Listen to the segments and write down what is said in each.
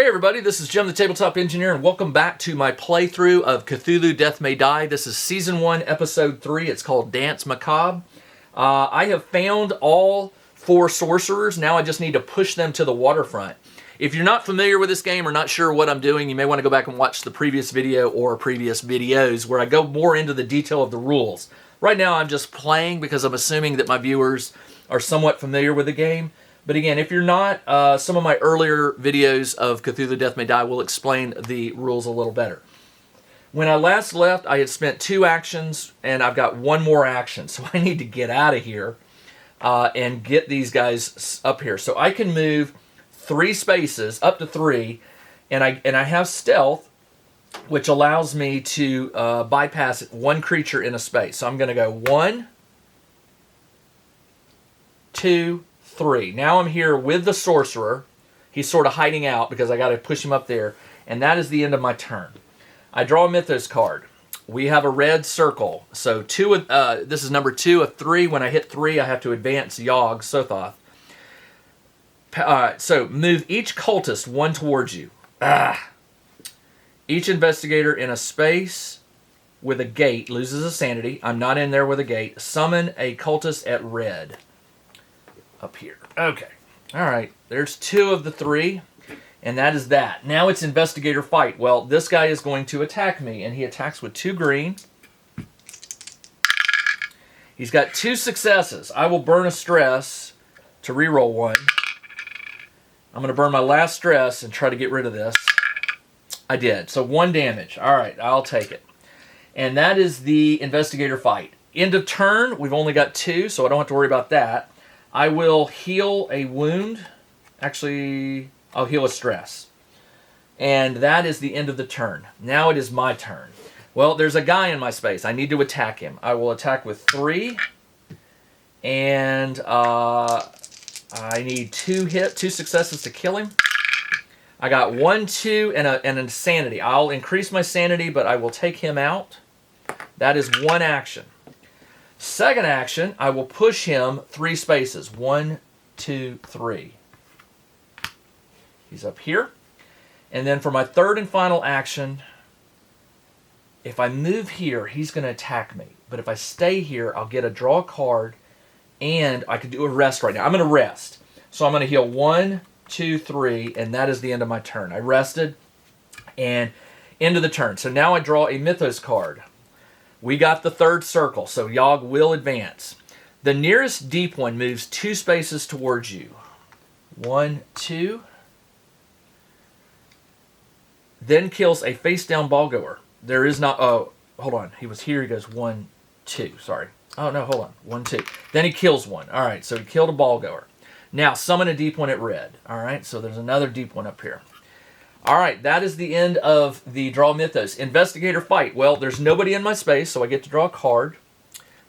Hey everybody, this is Jim the Tabletop Engineer, and welcome back to my playthrough of Cthulhu Death May Die. This is Season 1, Episode 3. It's called Dance Macabre. I have found all 4 sorcerers. Now I just need to push them to the waterfront. If you're not familiar with this game or not sure what I'm doing, you may want to go back and watch the previous video or previous videos where I go more into the detail of the rules. Right now I'm just playing because I'm assuming that my viewers are somewhat familiar with the game. But again, if you're not, some of my earlier videos of Cthulhu Death May Die will explain the rules a little better. When I last left, I had spent 2 actions, and I've got 1 more action. So I need to get out of here and get these guys up here. So I can move 3 spaces, up to 3, and I have stealth, which allows me to bypass 1 creature in a space. So I'm going to go 1, 2, 3. Now I'm here with the sorcerer. He's sort of hiding out because I got to push him up there. And that is the end of my turn. I draw a Mythos card. We have a red circle. So this is number 2 of 3. When I hit 3, I have to advance Yog Sothoth. So move each cultist 1 towards you. Each investigator in a space with a gate loses a sanity. I'm not in there with a gate. Summon a cultist at red. Up here. Okay. All right. There's 2 of the 3, and that is that. Now it's investigator fight. Well, this guy is going to attack me, and he attacks with 2 green. He's got 2 successes. I will burn a stress to reroll 1. I'm going to burn my last stress and try to get rid of this. I did. So 1 damage. All right. I'll take it. And that is the investigator fight. End of turn. We've only got 2, so I don't have to worry about that. I will heal a wound. Actually, I'll heal a stress. And that is the end of the turn. Now it is my turn. Well, there's a guy in my space. I need to attack him. I will attack with 3. And I need 2 successes to kill him. I got 1, 2, and an insanity. I'll increase my sanity, but I will take him out. That is 1 action. Second action, I will push him 3 spaces. 1, 2, 3. He's up here. And then for my third and final action, if I move here, he's going to attack me. But if I stay here, I'll get a draw card, and I could do a rest right now. I'm going to rest. So I'm going to heal 1, 2, 3, and that is the end of my turn. I rested, and end of the turn. So now I draw a Mythos card. We got the 3rd circle, so Yog will advance. The nearest deep one moves 2 spaces towards you. 1, 2. Then kills a face-down ball-goer. There is not... Oh, hold on. He was here. He goes 1, 2. Sorry. Oh, no, hold on. 1, 2. Then he kills 1. All right, so he killed a ball-goer. Now, summon a deep one at red. All right, so there's another deep one up here. All right, that is the end of the Draw Mythos. Investigator fight. Well, there's nobody in my space, so I get to draw a card.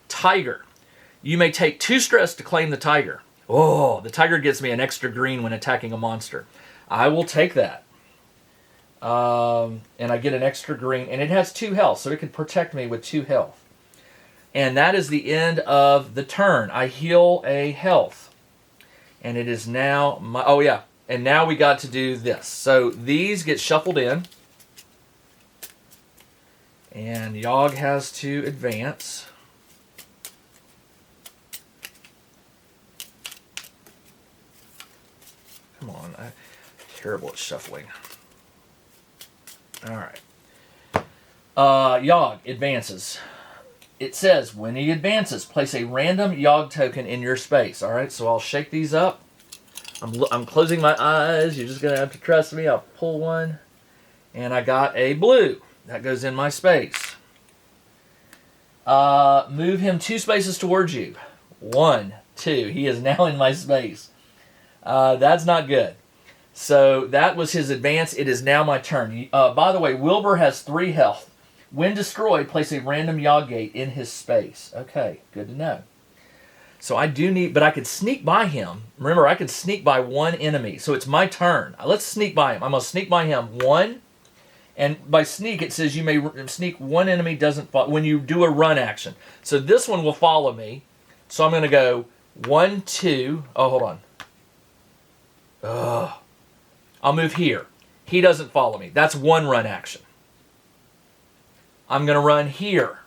Tiger. You may take 2 stress to claim the tiger. Oh, the tiger gives me an extra green when attacking a monster. I will take that. And I get an extra green, and it has 2 health, so it can protect me with 2 health. And that is the end of the turn. I heal a health. And it is now my... Oh, yeah. And now we got to do this. So these get shuffled in. And Yog has to advance. Come on. I'm terrible at shuffling. All right. Yog advances. It says, when he advances, place a random Yog token in your space. All right, so I'll shake these up. I'm closing my eyes. You're just going to have to trust me. I'll pull one. And I got a blue. That goes in my space. Move him 2 spaces towards you. 1, 2. He is now in my space. That's not good. So that was his advance. It is now my turn. By the way, Wilbur has 3 health. When destroyed, place a random Yog gate in his space. Okay, good to know. So I do need, but I could sneak by him. Remember, I could sneak by 1 enemy. So it's my turn. Let's sneak by him. I'm going to sneak by him 1. And by sneak, it says you may sneak 1 enemy doesn't follow when you do a run action. So this one will follow me. So I'm going to go 1, 2. Oh, hold on. I'll move here. He doesn't follow me. That's 1 run action. I'm going to run here.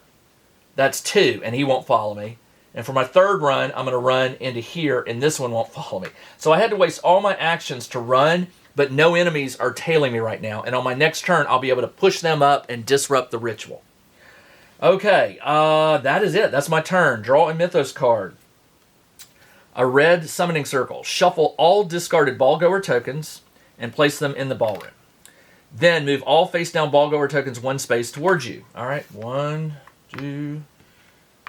That's 2, and he won't follow me. And for my 3rd run, I'm going to run into here, and this one won't follow me. So I had to waste all my actions to run, but no enemies are tailing me right now. And on my next turn, I'll be able to push them up and disrupt the ritual. Okay, that is it. That's my turn. Draw a Mythos card. A red summoning circle. Shuffle all discarded ball-goer tokens and place them in the ballroom. Then move all face-down ball-goer tokens 1 space towards you. All right, 1, 2,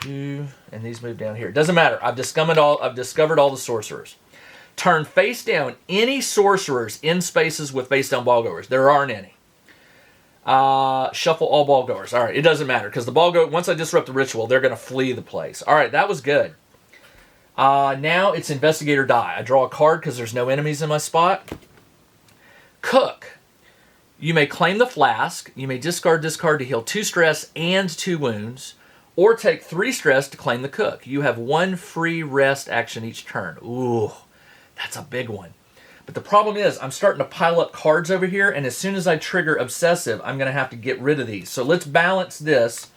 2, and these move down here. Doesn't matter. I've discovered all the sorcerers. Turn face down any sorcerers in spaces with face down ball goers. There aren't any. Shuffle all ball goers. All right, it doesn't matter because the ball goer, once I disrupt the ritual, they're going to flee the place. All right, that was good. Now it's investigator die. I draw a card because there's no enemies in my spot. Cook. You may claim the flask. You may discard this card to heal 2 stress and 2 wounds. Or take 3 stress to claim the cook. You have 1 free rest action each turn. Ooh, that's a big one. But the problem is, I'm starting to pile up cards over here, and as soon as I trigger Obsessive, I'm going to have to get rid of these. So let's balance this.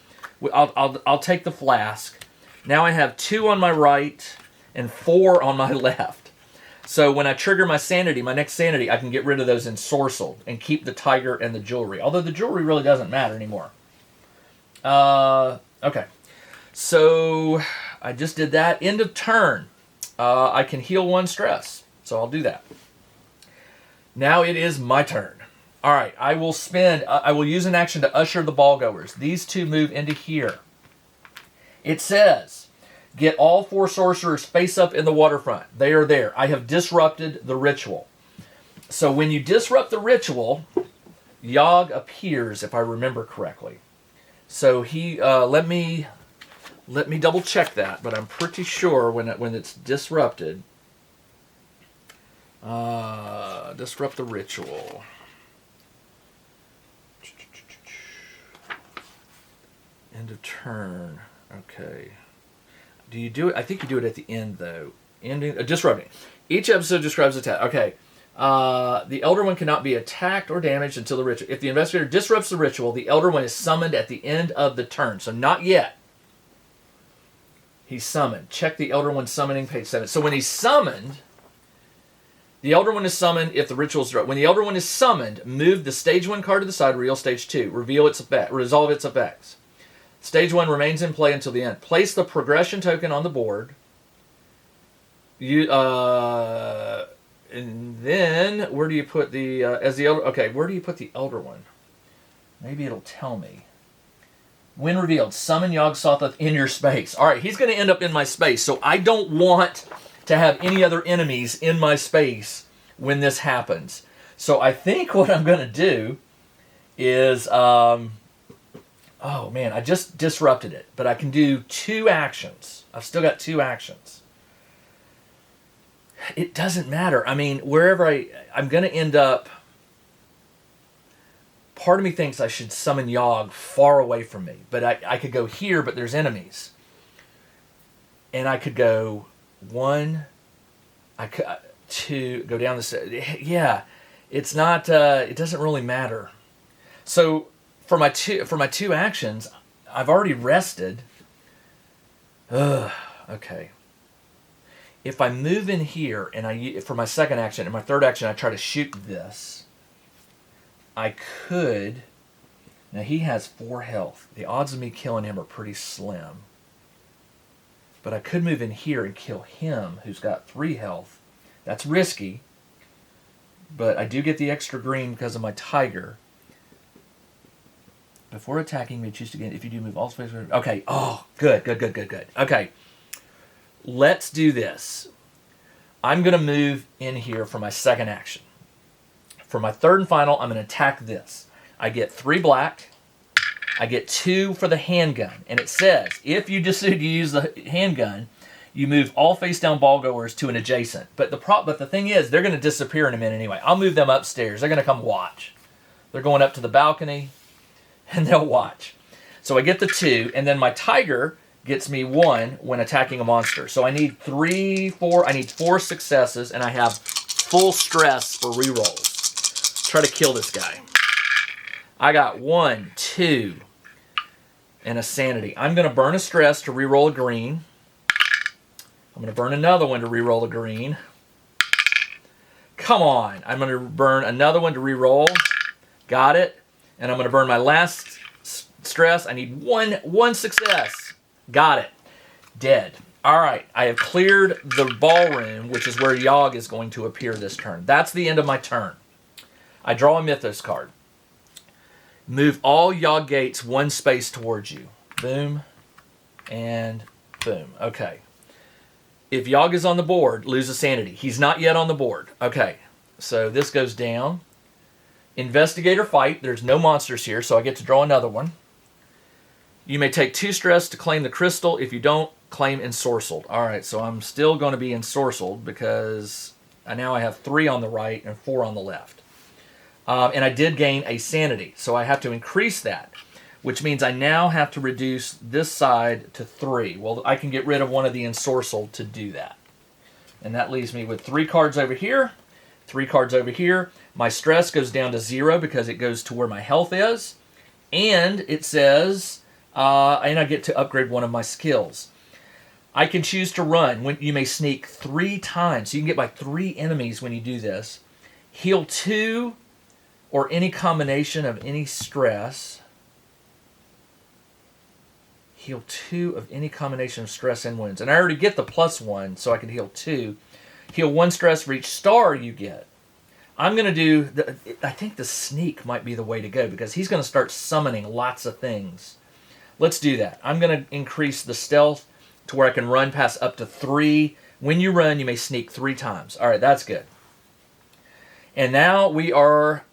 I'll take the flask. Now I have 2 on my right and 4 on my left. So when I trigger my sanity, my next sanity, I can get rid of those ensorcelled and keep the tiger and the jewelry. Although the jewelry really doesn't matter anymore. Okay, so I just did that. End of turn. I can heal 1 stress, so I'll do that. Now it is my turn. All right, I will use an action to usher the ball goers. These 2 move into here. It says, get all 4 sorcerers face up in the waterfront. They are there. I have disrupted the ritual. So when you disrupt the ritual, Yog appears, if I remember correctly. So he, let me double check that, but I'm pretty sure when it's disrupted, disrupt the ritual. End of turn. Okay. Do you do it? I think you do it at the end though. Ending, disrupting. Each episode describes attack. Okay. The Elder One cannot be attacked or damaged until the ritual. If the investigator disrupts the ritual, the Elder One is summoned at the end of the turn. So not yet. He's summoned. Check the Elder One summoning, page 7. So when he's summoned, the Elder One is summoned if the ritual is disrupted. When the Elder One is summoned, move the stage 1 card to the side, reveal stage 2. Reveal its effect, resolve its effects. Stage 1 remains in play until the end. Place the progression token on the board. And then, where do you put the, where do you put the Elder One? Maybe it'll tell me. When revealed, summon Yog Sothoth in your space. All right, he's going to end up in my space, so I don't want to have any other enemies in my space when this happens. So I think what I'm going to do is, oh man, I just disrupted it, but I can do 2 actions. I've still got 2 actions. It doesn't matter. I mean, wherever I'm going to end up, part of me thinks I should summon Yog far away from me. But I could go here, but there's enemies. And I could go 1, 2, go down the... Yeah, it's not... it doesn't really matter. So for my 2 actions, I've already rested. Okay. If I move in here, and for my second action, and my third action, I try to shoot this, I could... Now, he has 4 health. The odds of me killing him are pretty slim. But I could move in here and kill him, who's got 3 health. That's risky. But I do get the extra green because of my tiger. Before attacking, you may choose to gain... If you do move all space... Okay. Oh, good. Okay. Let's do this. I'm going to move in here for my second action. For my third and final, I'm going to attack this. I get 3 black. I get 2 for the handgun. And it says, if you decide to use the handgun, you move all face-down ball goers to an adjacent. But the thing is, they're going to disappear in a minute anyway. I'll move them upstairs. They're going to come watch. They're going up to the balcony, and they'll watch. So I get the 2, and then my tiger gets me 1 when attacking a monster. So I need 4 successes, and I have full stress for rerolls. try to kill this guy. I got 1, 2, and a sanity. I'm going to burn a stress to reroll a green. I'm going to burn another one to reroll a green. Come on. I'm going to burn another one to reroll. Got it. And I'm going to burn my last stress. I need one success. Got it. Dead. All right. I have cleared the ballroom, which is where Yog is going to appear this turn. That's the end of my turn. I draw a Mythos card. Move all Yog gates one space towards you. Boom. And boom. Okay. If Yog is on the board, lose a sanity. He's not yet on the board. Okay. So this goes down. Investigator fight. There's no monsters here, so I get to draw another one. You may take 2 stress to claim the crystal. If you don't, claim ensorcelled. All right, so I'm still going to be ensorcelled because now I have 3 on the right and 4 on the left. And I did gain a sanity, so I have to increase that, which means I now have to reduce this side to 3. Well, I can get rid of one of the ensorcelled to do that. And that leaves me with 3 cards over here, 3 cards over here. My stress goes down to 0 because it goes to where my health is. And it says, and I get to upgrade one of my skills. I can choose to run. When you may sneak 3 times. So you can get by 3 enemies when you do this. Heal 2 or any combination of any stress. Heal 2 of any combination of stress and wounds. And I already get the +1, so I can heal 2. Heal 1 stress for each star you get. I'm going to do, I think the sneak might be the way to go because he's going to start summoning lots of things. Let's do that. I'm going to increase the stealth to where I can run past up to 3. When you run, you may sneak 3 times. All right, that's good. And now we are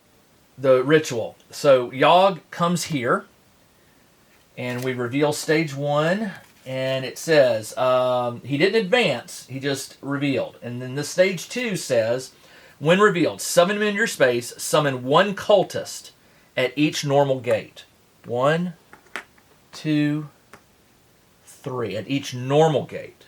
the ritual. So Yog comes here, and we reveal stage 1, and it says, he didn't advance, he just revealed. And then the stage 2 says, when revealed, summon him in your space, summon 1 cultist at each normal gate. 1, 2, 3, at each normal gate.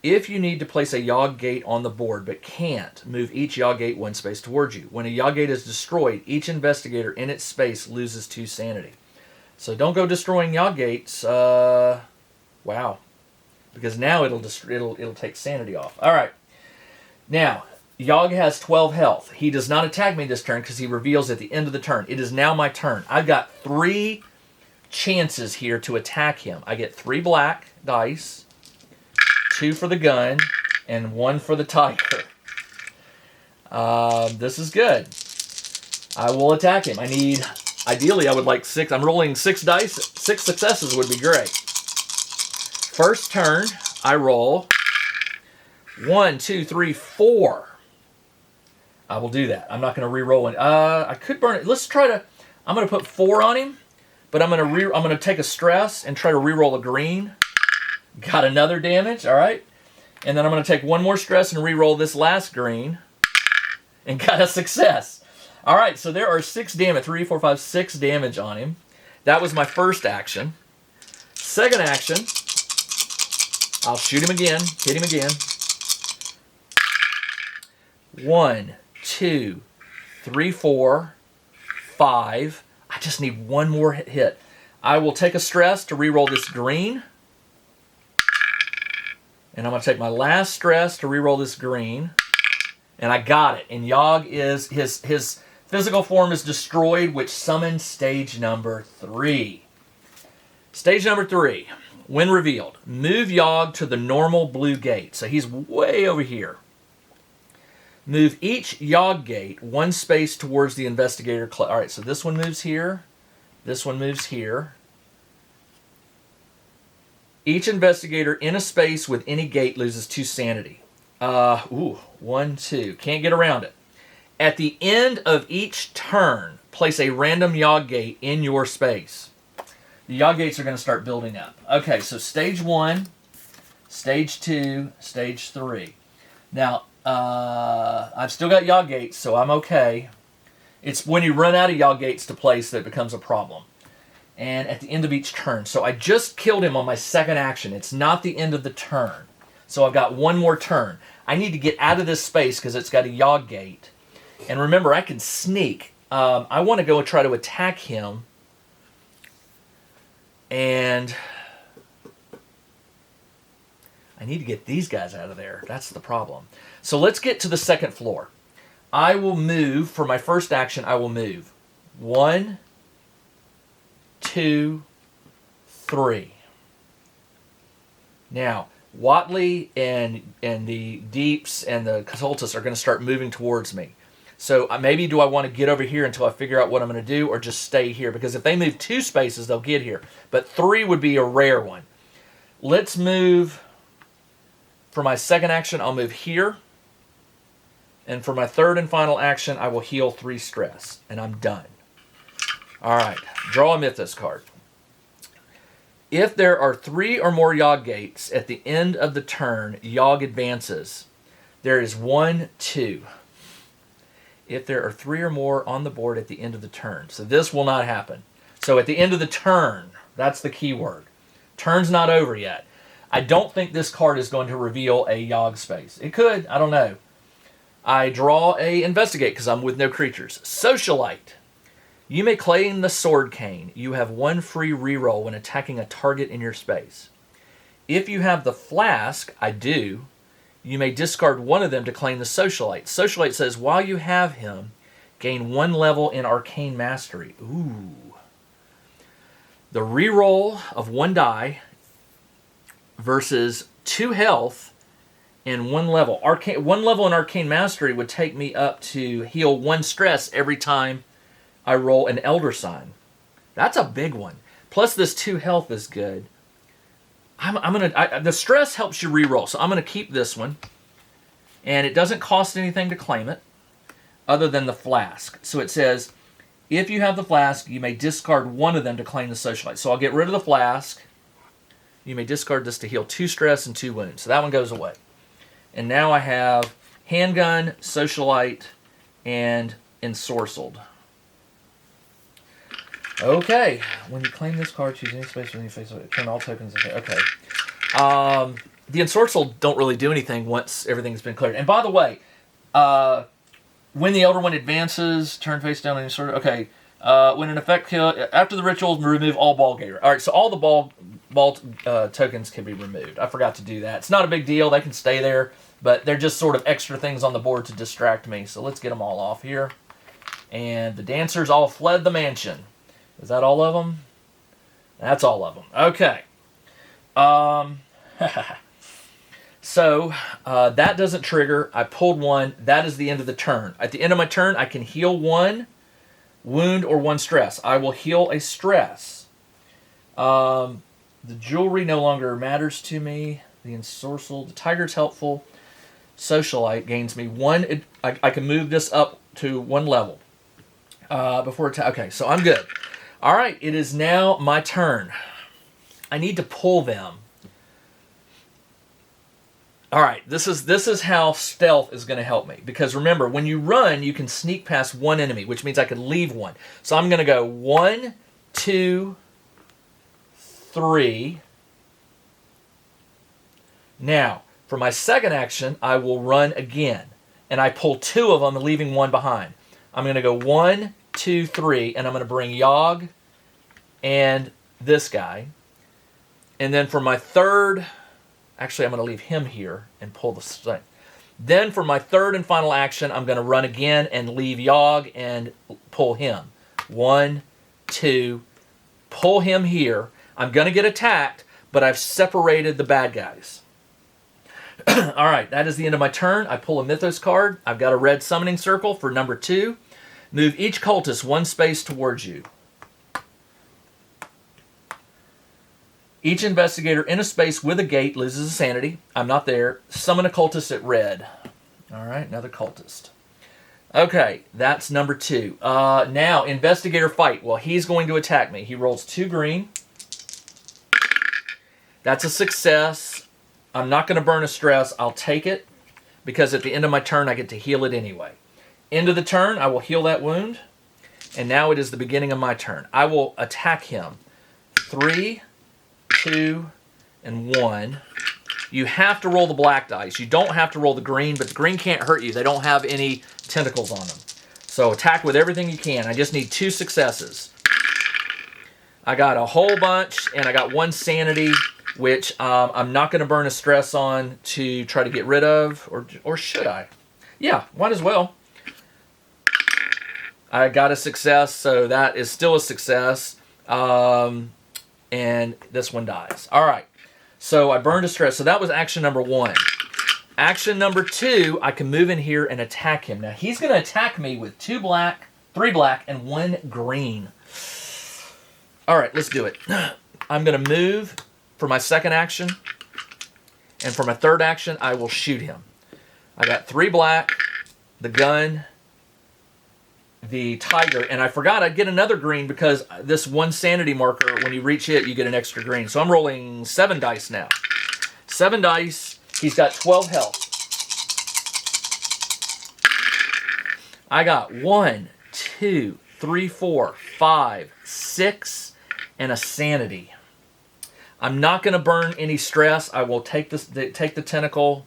If you need to place a Yog gate on the board but can't, move each Yog gate 1 space towards you. When a Yog gate is destroyed, each investigator in its space loses 2 sanity. So don't go destroying Yog gates. Wow. Because now it'll take sanity off. All right. Now, Yog has 12 health. He does not attack me this turn because he reveals at the end of the turn. It is now my turn. I've got 3 chances here to attack him. I get 3 black dice, 2 for the gun, and 1 for the tiger. This is good. I will attack him. Ideally, I would like 6. I'm rolling 6 dice. 6 successes would be great. First turn, I roll 1, 2, 3, 4. I will do that. I'm not going to re-roll it. I could burn it. Let's try to. I'm going to put 4 on him, but I'm going to take a stress and try to re-roll a green. Got another damage. All right, and then I'm going to take 1 more stress and re-roll this last green, and got a success. All right, so there are 6 damage. 3, 4, 5, 6 damage on him. That was my first action. Second action, I'll shoot him again. Hit him again. 1, 2, 3, 4, 5. I just need 1 more hit. I will take a stress to re-roll this green. And I'm going to take my last stress to re-roll this green. And I got it. And Yog is, his physical form is destroyed, which summons stage number 3. Stage number 3. When revealed, move Yog to the normal blue gate. So he's way over here. Move each Yog gate 1 space towards the investigator. All right, so this one moves here. This one moves here. Each investigator in a space with any gate loses 2 sanity. 1, 2. Can't get around it. At the end of each turn, place a random Yog gate in your space. The Yog gates are going to start building up. Okay, so stage 1, stage 2, stage 3. Now, I've still got Yog gates, so I'm okay. It's when you run out of Yog gates to place that it becomes a problem. And at the end of each turn. So I just killed him on my second action. It's not the end of the turn. So I've got 1 more turn. I need to get out of this space because it's got a Yog gate. And remember, I can sneak. I want to go and try to attack him. And I need to get these guys out of there. That's the problem. So let's get to the second floor. I will move, for my first action, I will move. 1, 2, 3. Now, Watley and the Deeps and the Consultus are going to start moving towards me. So maybe do I want to get over here until I figure out what I'm going to do, or just stay here? Because if they move 2 spaces, they'll get here. But 3 would be a rare one. Let's move. For my second action, I'll move here. And for my third and final action, I will heal 3 stress. And I'm done. All right. Draw a Mythos card. If there are 3 or more Yog gates at the end of the turn, Yog advances. There is 1, 2. If there are 3 or more on the board at the end of the turn. So this will not happen. So at the end of the turn, that's the key word. Turn's not over yet. I don't think this card is going to reveal a Yog space. It could. I don't know. I draw a Investigate because I'm with no creatures. Socialite. You may claim the Sword Cane. You have 1 free reroll when attacking a target in your space. If you have the Flask, I do, you may discard one of them to claim the Socialite. Socialite says, while you have him, gain 1 level in Arcane Mastery. Ooh. The reroll of 1 die versus 2 health and 1 level. 1 level in Arcane Mastery would take me up to heal 1 stress every time I roll an Elder Sign. That's a big one. Plus this 2 health is good. The stress helps you reroll, so I'm gonna keep this one. And it doesn't cost anything to claim it, other than the Flask. So it says, if you have the Flask, you may discard 1 of them to claim the Socialite. So I'll get rid of the Flask. You may discard this to heal 2 stress and 2 wounds. So that one goes away. And now I have Handgun, Socialite, and Ensorcelled. Okay. When you claim this card, choose any space within your face. Turn all tokens. Okay. The Ensorcelled don't really do anything once everything's been cleared. And by the way, when the Elder One advances, turn face down and sort of. Okay. When an effect kill after the ritual, remove all ball gator. All right. So all the ball tokens can be removed. I forgot to do that. It's not a big deal. They can stay there, but they're just sort of extra things on the board to distract me. So let's get them all off here. And the dancers all fled the mansion. Is that all of them? That's all of them. Okay. So, that doesn't trigger. I pulled 1. That is the end of the turn. At the end of my turn, I can heal 1 wound or 1 stress. I will heal a stress. The jewelry no longer matters to me. The Ensorcelled. The tiger's helpful. Socialite gains me 1. I can move this up to 1 level. Before attack. Okay, so I'm good. All right, it is now my turn. I need to pull them. All right, this is how stealth is going to help me. Because remember, when you run, you can sneak past 1 enemy, which means I could leave 1. So I'm going to go 1, 2, 3. Now, for my second action, I will run again. And I pull 2 of them, leaving 1 behind. I'm going to go 1, 2, 3, and I'm going to bring Yog and this guy. And then for my third, actually I'm going to leave him here and pull the thing. Then for my third and final action, I'm going to run again and leave Yog and pull him. 1, 2, pull him here. I'm going to get attacked, but I've separated the bad guys. All right, that is the end of my turn. I pull a Mythos card. I've got a red summoning circle for number 2. Move each cultist 1 space towards you. Each investigator in a space with a gate loses a sanity. I'm not there. Summon a cultist at red. All right, another cultist. Okay, that's number 2. Now, investigator fight. Well, he's going to attack me. He rolls 2 green. That's a success. I'm not going to burn a stress. I'll take it because at the end of my turn, I get to heal it anyway. End of the turn, I will heal that wound. And now it is the beginning of my turn. I will attack him. 3, 2, and 1. You have to roll the black dice. You don't have to roll the green, but the green can't hurt you. They don't have any tentacles on them. So attack with everything you can. I just need 2 successes. I got a whole bunch, and I got 1 sanity, which I'm not going to burn a stress on to try to get rid of, or should I? Yeah, might as well. I got a success, so that is still a success. And this one dies. All right, so I burned a stress. So that was action number 1. Action number 2, I can move in here and attack him. Now, he's going to attack me with 2 black, 3 black, and 1 green. All right, let's do it. I'm going to move for my second action, and for my third action, I will shoot him. I got 3 black, the gun, the tiger, and I forgot I'd get another green because this 1 sanity marker, when you reach it, you get an extra green. So I'm rolling 7 dice now. 7 dice. He's got 12 health. I got 1, 2, 3, 4, 5, 6, and a sanity. I'm not going to burn any stress. I will take the tentacle,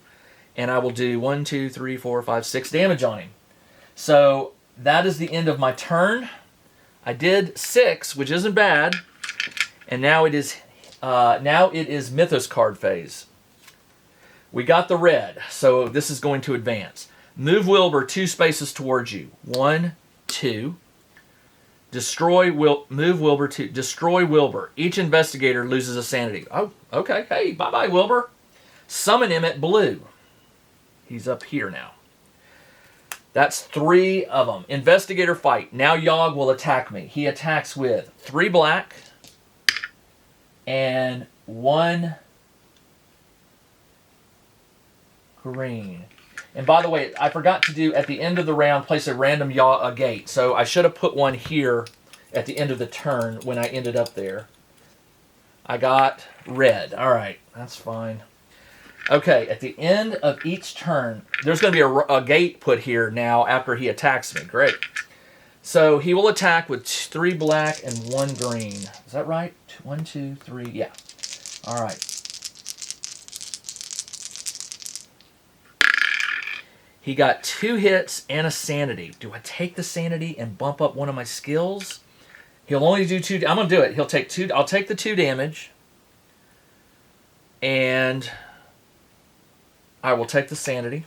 and I will do 1, 2, 3, 4, 5, 6 damage on him. So that is the end of my turn. I did 6, which isn't bad, and now it is Mythos card phase. We got the red, so this is going to advance. Move Wilbur 2 spaces towards you. 1, 2. Move Wilbur to destroy Wilbur. Each investigator loses a sanity. Oh, okay. Hey, bye-bye, Wilbur. Summon him at blue. He's up here now. That's 3 of them. Investigator fight. Now Yog will attack me. He attacks with 3 black and 1 green. And by the way, I forgot to do, at the end of the round, place a random gate. So I should have put one here at the end of the turn when I ended up there. I got red. All right, that's fine. Okay, at the end of each turn, there's going to be a gate put here now after he attacks me. Great. So he will attack with 3 black and 1 green. Is that right? 1, 2, 3. Yeah. All right. He got 2 hits and a sanity. Do I take the sanity and bump up one of my skills? He'll only do 2. I'm going to do it. He'll take 2. I'll take the 2 damage. And I will take the sanity.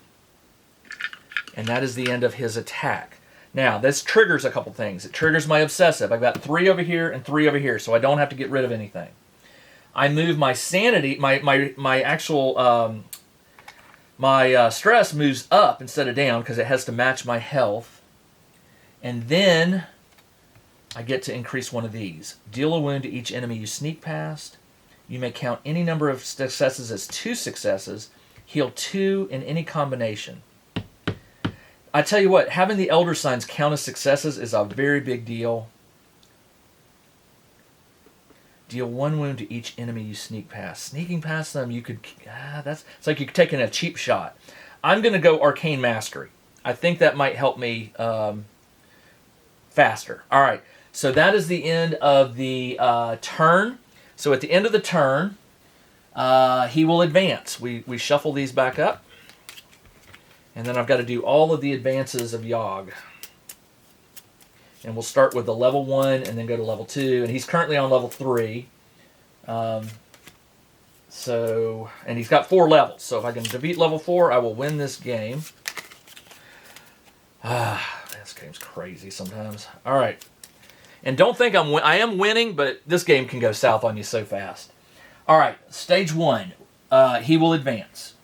And that is the end of his attack. Now, this triggers a couple things. It triggers my obsessive. I've got 3 over here and 3 over here, so I don't have to get rid of anything. I move my sanity, my actual... My stress moves up instead of down because it has to match my health. And then I get to increase one of these. Deal a wound to each enemy you sneak past. You may count any number of successes as 2 successes. Heal 2 in any combination. I tell you what, having the Elder Signs count as successes is a very big deal. Deal 1 wound to each enemy you sneak past. Sneaking past them, you could... it's like you're taking a cheap shot. I'm going to go Arcane Mastery. I think that might help me faster. All right, so that is the end of the turn. So at the end of the turn, he will advance. We shuffle these back up. And then I've got to do all of the advances of Yog. And we'll start with the level 1 and then go to level 2. And he's currently on level 3. And he's got 4 levels. So if I can defeat level 4, I will win this game. This game's crazy sometimes. All right. And don't think I am winning, but this game can go south on you so fast. All right. Stage 1. He will advance.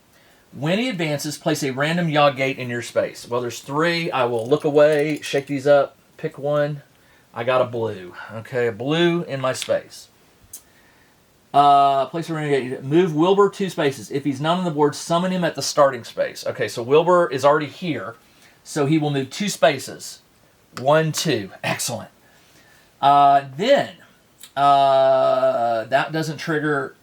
When he advances, place a random Yog gate in your space. Well, there's 3. I will look away, shake these up. Pick one. I got a blue. Okay, a blue in my space. Place a renegade. Move Wilbur 2 spaces. If he's not on the board, summon him at the starting space. Okay, so Wilbur is already here, so he will move 2 spaces. 1, 2. Excellent. Then that doesn't trigger.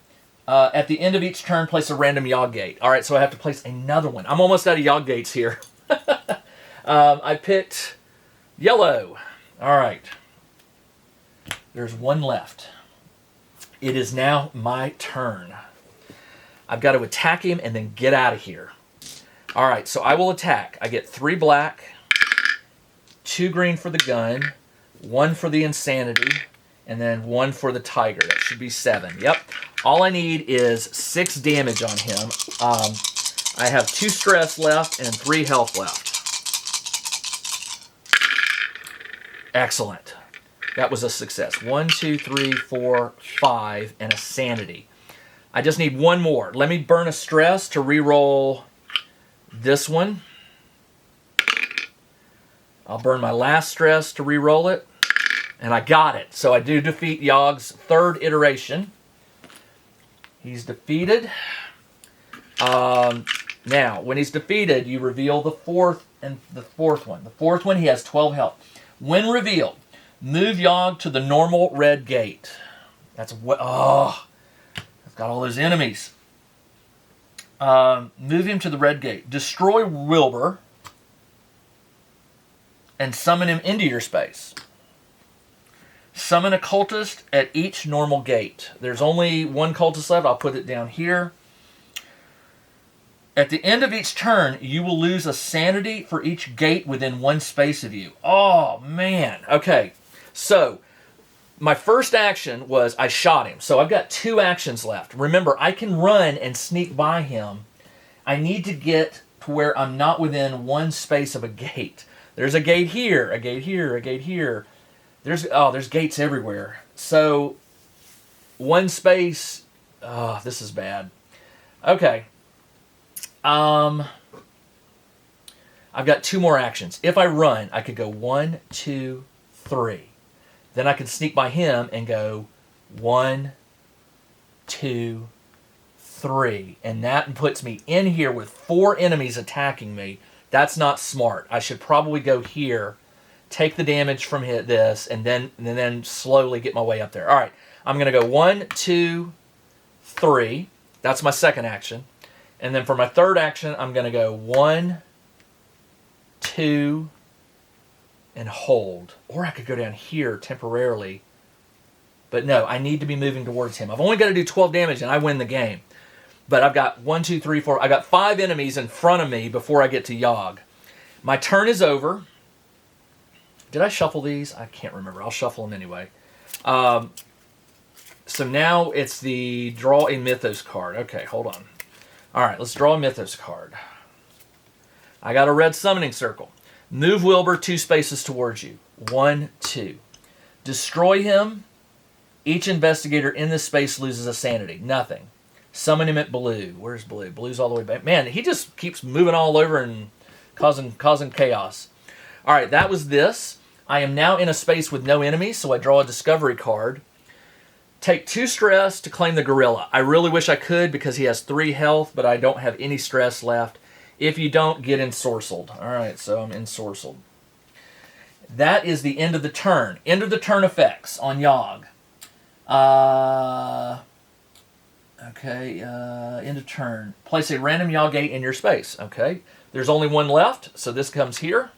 At the end of each turn, place a random Yog gate. All right, so I have to place another one. I'm almost out of Yog gates here. I picked yellow. All right. There's 1 left. It is now my turn. I've got to attack him and then get out of here. All right, so I will attack. I get 3 black, 2 green for the gun, 1 for the insanity, and then 1 for the tiger. That should be 7. Yep. All I need is 6 damage on him. I have 2 stress left and 3 health left. Excellent. That was a success. 1, 2, 3, 4, 5, and a sanity. I just need 1 more. Let me burn a stress to re-roll this one. I'll burn my last stress to re-roll it. And I got it. So I do defeat Yog's 3rd iteration. He's defeated. Now, when he's defeated, you reveal the 4th and the 4th one. The 4th one, he has 12 health. When revealed, move Yog to the normal red gate. That's what. Oh, I've got all those enemies. Move him to the red gate. Destroy Wilbur and summon him into your space. Summon a cultist at each normal gate. There's only 1 cultist left. I'll put it down here. At the end of each turn, you will lose a sanity for each gate within 1 space of you. Oh, man. Okay, so my first action was I shot him. So I've got 2 actions left. Remember, I can run and sneak by him. I need to get to where I'm not within 1 space of a gate. There's a gate here, a gate here, a gate here. There's gates everywhere. So 1 space. Oh, this is bad. Okay. I've got 2 more actions. If I run, I could go 1, 2, 3. Then I can sneak by him and go 1, 2, 3. And that puts me in here with 4 enemies attacking me. That's not smart. I should probably go here, take the damage from this, and then slowly get my way up there. All right, I'm going to go 1, 2, 3. That's my second action. And then for my third action, I'm going to go 1, 2, and hold. Or I could go down here temporarily. But no, I need to be moving towards him. I've only got to do 12 damage and I win the game. But I've got 1, 2, 3, 4. I got 5 enemies in front of me before I get to Yog. My turn is over. Did I shuffle these? I can't remember. I'll shuffle them anyway. So now it's the draw a Mythos card. Okay, hold on. All right, let's draw a Mythos card. I got a red summoning circle. Move Wilbur 2 spaces towards you. 1, 2. Destroy him. Each investigator in this space loses a sanity. Nothing. Summon him at blue. Where's blue? Blue's all the way back. Man, he just keeps moving all over and causing chaos. All right, that was this. I am now in a space with no enemies, so I draw a discovery card. Take 2 stress to claim the gorilla. I really wish I could because he has 3 health, but I don't have any stress left. If you don't, get ensorcelled. All right, so I'm ensorcelled. That is the end of the turn. End of the turn effects on Yog. End of turn. Place a random Yog gate in your space. Okay, there's only 1 left, so this comes here.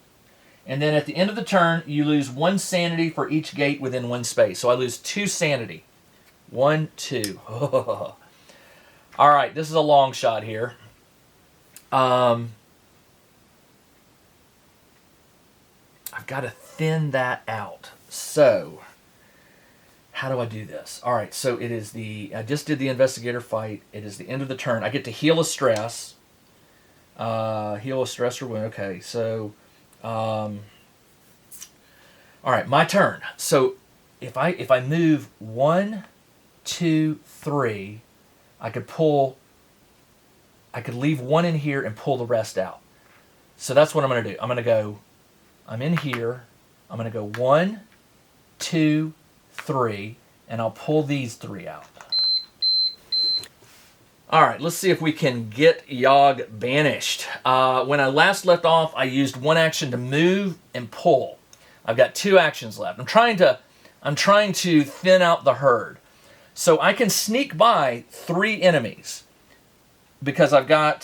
And then at the end of the turn, you lose 1 sanity for each gate within 1 space. So I lose 2 sanity. 1, 2. All right, this is a long shot here. I've got to thin that out. So, how do I do this? All right, so it is I just did the investigator fight. It is the end of the turn. I get to heal a stress. Heal a stress or wound. Okay, so, all right, my turn. So, if I move 1, 2, 3, I could leave 1 in here and pull the rest out. So that's what I'm going to do. I'm in here. I'm going to go 1, 2, 3, and I'll pull these 3 out. All right, let's see if we can get Yog banished. When I last left off, I used 1 action to move and pull. I've got 2 actions left. I'm trying to thin out the herd. So I can sneak by 3 enemies because I've got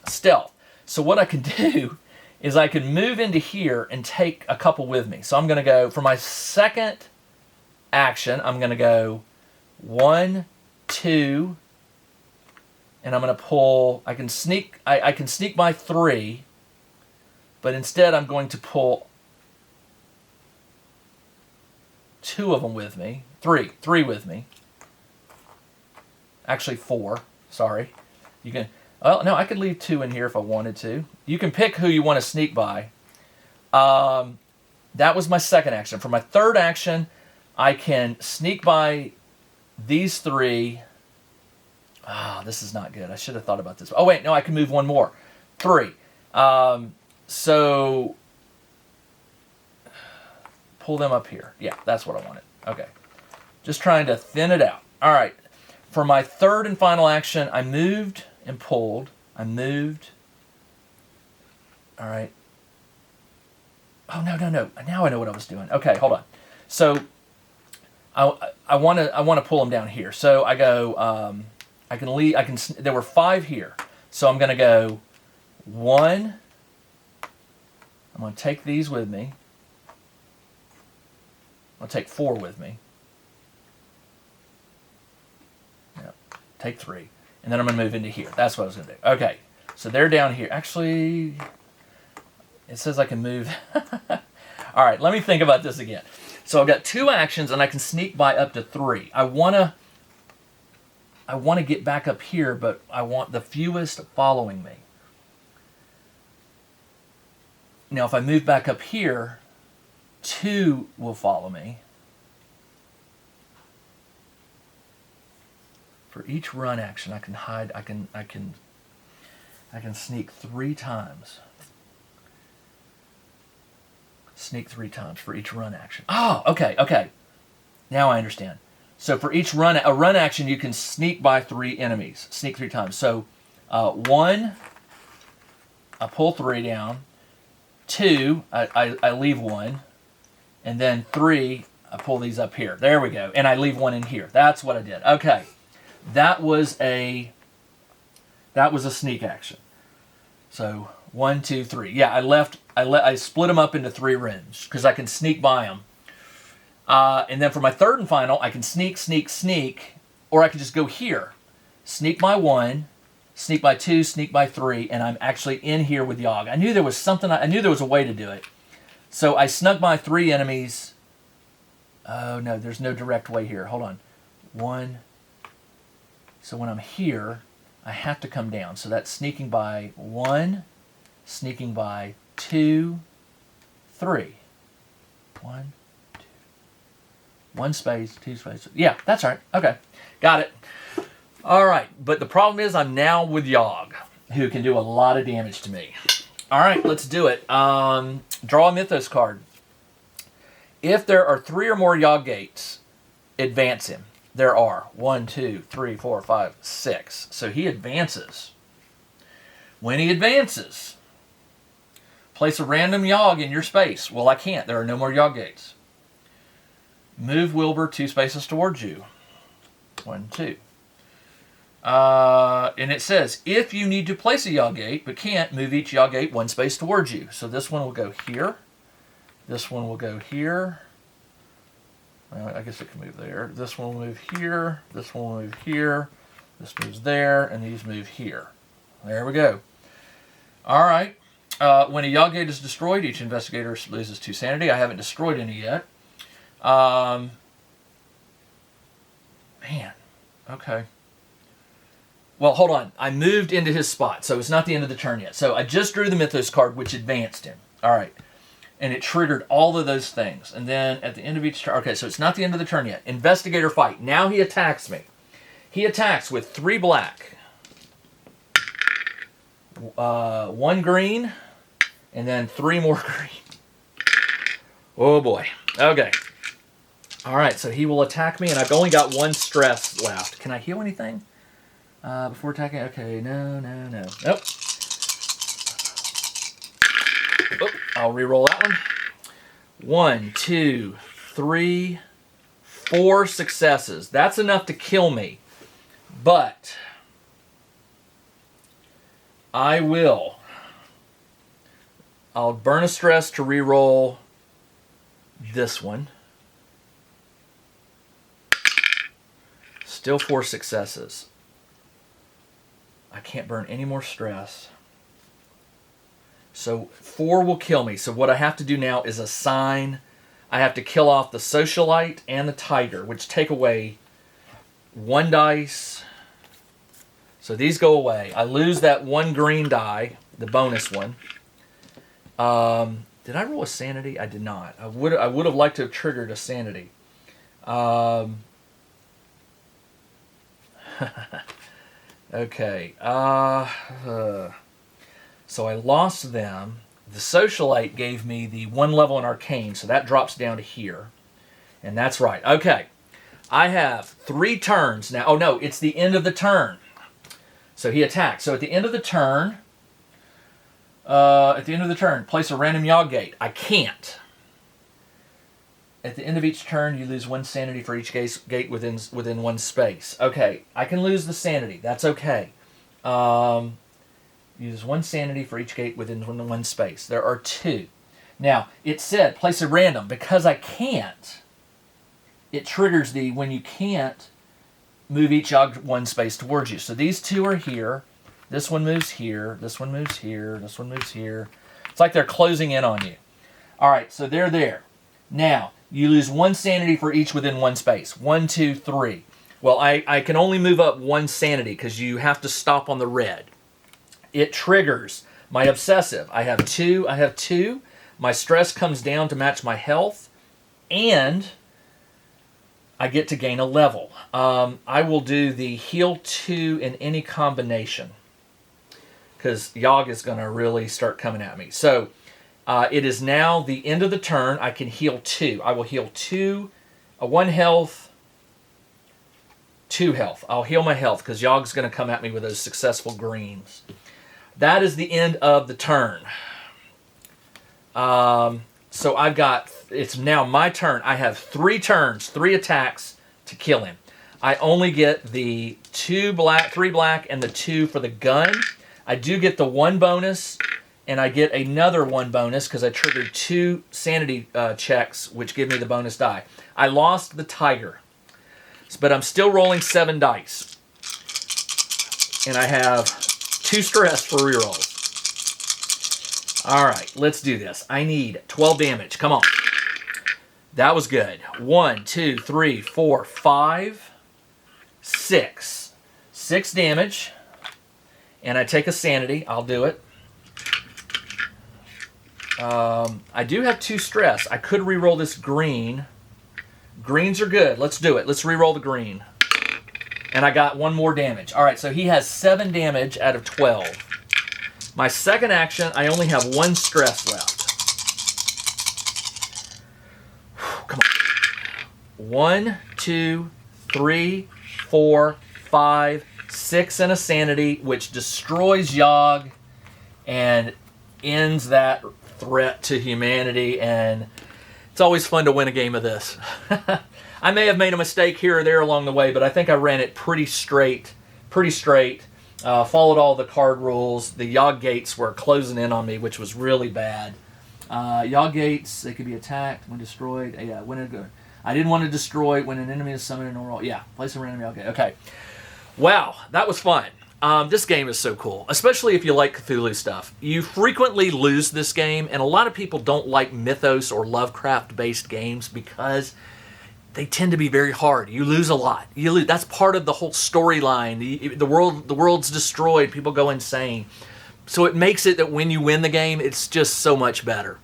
stealth. So what I can do is I can move into here and take a couple with me. So I'm going to go, for my second action, I'm going to go 1, 2, and I'm going to pull. I can sneak by 3, but instead I'm going to pull 2 of them with me. 3 with me. Actually 4. Sorry. You can. Well, no, I could leave 2 in here if I wanted to. You can pick who you want to sneak by. That was my second action. For my third action, I can sneak by these 3. This is not good. I should have thought about this. Oh, wait. No, I can move 1 more. 3. So pull them up here. Yeah, that's what I wanted. Okay. Just trying to thin it out. All right. For my third and final action, I moved and pulled. I moved. All right. Oh, no. Now I know what I was doing. Okay, hold on. So I want to pull them down here. So I go, I can leave, there were 5 here. So I'm going to go 1. I'm going to take these with me. I'll take 4 with me. Yep. Take 3. And then I'm going to move into here. That's what I was going to do. Okay. So they're down here. Actually, it says I can move. All right. Let me think about this again. So I've got 2 actions, and I can sneak by up to 3. I want to get back up here, but I want the fewest following me. Now, if I move back up here, 2 will follow me. For each run action, I can hide. I can sneak 3 times. Sneak 3 times for each run action. Oh, okay. Now I understand. So for each run action, you can sneak by 3 enemies. Sneak 3 times. So 1, I pull 3 down. 2, I leave 1. And then 3, I pull these up here. There we go. And I leave 1 in here. That's what I did. Okay. That was a sneak action. So 1, 2, 3. Yeah, I split them up into 3 rooms because I can sneak by them. And then for my third and final, I can sneak, or I can just go here. Sneak by 1, sneak by 2, sneak by 3, and I'm actually in here with Yog. I knew there was a way to do it. So I snuck by 3 enemies. Oh no, there's no direct way here. Hold on. 1. So when I'm here, I have to come down. So that's sneaking by 1, sneaking by 2, 3. 1, 2. 1 space, 2 spaces. Yeah, that's right. Okay, got it. All right, but the problem is I'm now with Yog, who can do a lot of damage to me. All right, let's do it. Draw a Mythos card. If there are 3 or more Yog gates, advance him. There are 1, 2, 3, 4, 5, 6. So he advances. When he advances, place a random Yog in your space. Well, I can't. There are no more Yog gates. Move Wilbur 2 spaces towards you. 1, 2. And it says, if you need to place a Yog gate but can't, move each Yog gate 1 space towards you. So this one will go here. This one will go here. Well, I guess it can move there. This one will move here. This one will move here. This moves there. And these move here. There we go. All right. When a Yog gate is destroyed, each investigator loses 2 sanity. I haven't destroyed any yet. Man. Okay. Well, hold on. I moved into his spot, so it's not the end of the turn yet. So I just drew the Mythos card, which advanced him. All right. And it triggered all of those things. And then at the end of each turn... Okay, so it's not the end of the turn yet. Investigator fight. Now he attacks me. He attacks with 3 black. 1 green. And then 3 more green. Oh, boy. Okay. All right, so he will attack me, and I've only got 1 stress left. Can I heal anything before attacking? Okay, no. Nope. Oh, I'll re-roll that one. 1, 2, 3, 4 successes. That's enough to kill me. But I'll burn a stress to re-roll this one. Still 4 successes. I can't burn any more stress. So 4 will kill me. So what I have to do now is assign. I have to kill off the socialite and the tiger, which take away 1 dice. So these go away. I lose that 1 green die, the bonus one. Did I roll a sanity? I did not. I would have liked to have triggered a sanity. Okay. So I lost them. The socialite gave me the 1 level in arcane, so that drops down to here. And that's right. Okay. I have 3 turns now. Oh no, it's the end of the turn. So he attacks. So at the end of the turn, place a random Yog gate. I can't. At the end of each turn, you lose 1 sanity for each gate within 1 space. Okay, I can lose the sanity. That's okay. Use 1 sanity for each gate within 1 space. There are 2. Now, it said place a random. Because I can't, it triggers the when you can't move each Yog 1 space towards you. So these 2 are here. This one moves here. This one moves here. This one moves here. It's like they're closing in on you. All right, so they're there. Now, you lose 1 sanity for each within 1 space. 1, 2, 3. Well, I can only move up 1 sanity because you have to stop on the red. It triggers my obsessive. I have 2. I have 2. My stress comes down to match my health. And I get to gain a level. I will do the heal 2 in any combination, because Yog is going to really start coming at me. So it is now the end of the turn. I can heal 2. I will heal 2, 1 health, 2 health. I'll heal my health because Yog's going to come at me with those successful greens. That is the end of the turn. So I've got, it's now my turn. I have 3 turns, 3 attacks to kill him. I only get the 3 black, and the 2 for the gun. I do get the 1 bonus, and I get another 1 bonus because I triggered 2 sanity checks, which give me the bonus die. I lost the tiger, but I'm still rolling 7 dice. And I have 2 stress for rerolls. All right, let's do this. I need 12 damage. Come on. That was good. 1, 2, 3, 4, 5, 6. 6 damage. And I take a sanity. I'll do it. I do have 2 stress. I could reroll this green. Greens are good. Let's do it. Let's reroll the green. And I got 1 more damage. All right, so he has 7 damage out of 12. My second action, I only have 1 stress left. Come on. 1, 2, 3, 4, 5, 6, and a sanity, which destroys Yog and ends that threat to humanity. And it's always fun to win a game of this. I may have made a mistake here or there along the way, but I think I ran it pretty straight. Followed all the card rules. The Yog gates were closing in on me, which was really bad. Yog gates, they could be attacked when destroyed. Yeah, I didn't want to destroy when an enemy is summoned in a roll. Yeah, place a random Yog gate. Okay. Wow, that was fun. This game is so cool, especially if you like Cthulhu stuff. You frequently lose this game, and a lot of people don't like Mythos or Lovecraft-based games because they tend to be very hard. You lose a lot. That's part of the whole storyline. The world's destroyed. People go insane. So it makes it that when you win the game, it's just so much better.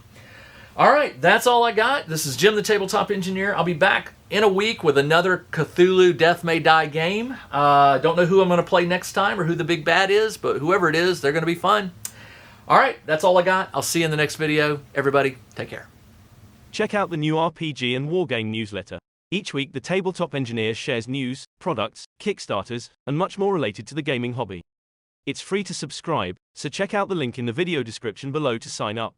All right, that's all I got. This is Jim the Tabletop Engineer. I'll be back in a week with another Cthulhu Death May Die game. Don't know who I'm going to play next time or who the big bad is, but whoever it is, they're going to be fun. All right, that's all I got. I'll see you in the next video. Everybody, take care. Check out the new RPG and Wargame newsletter. Each week, the Tabletop Engineer shares news, products, Kickstarters, and much more related to the gaming hobby. It's free to subscribe, so check out the link in the video description below to sign up.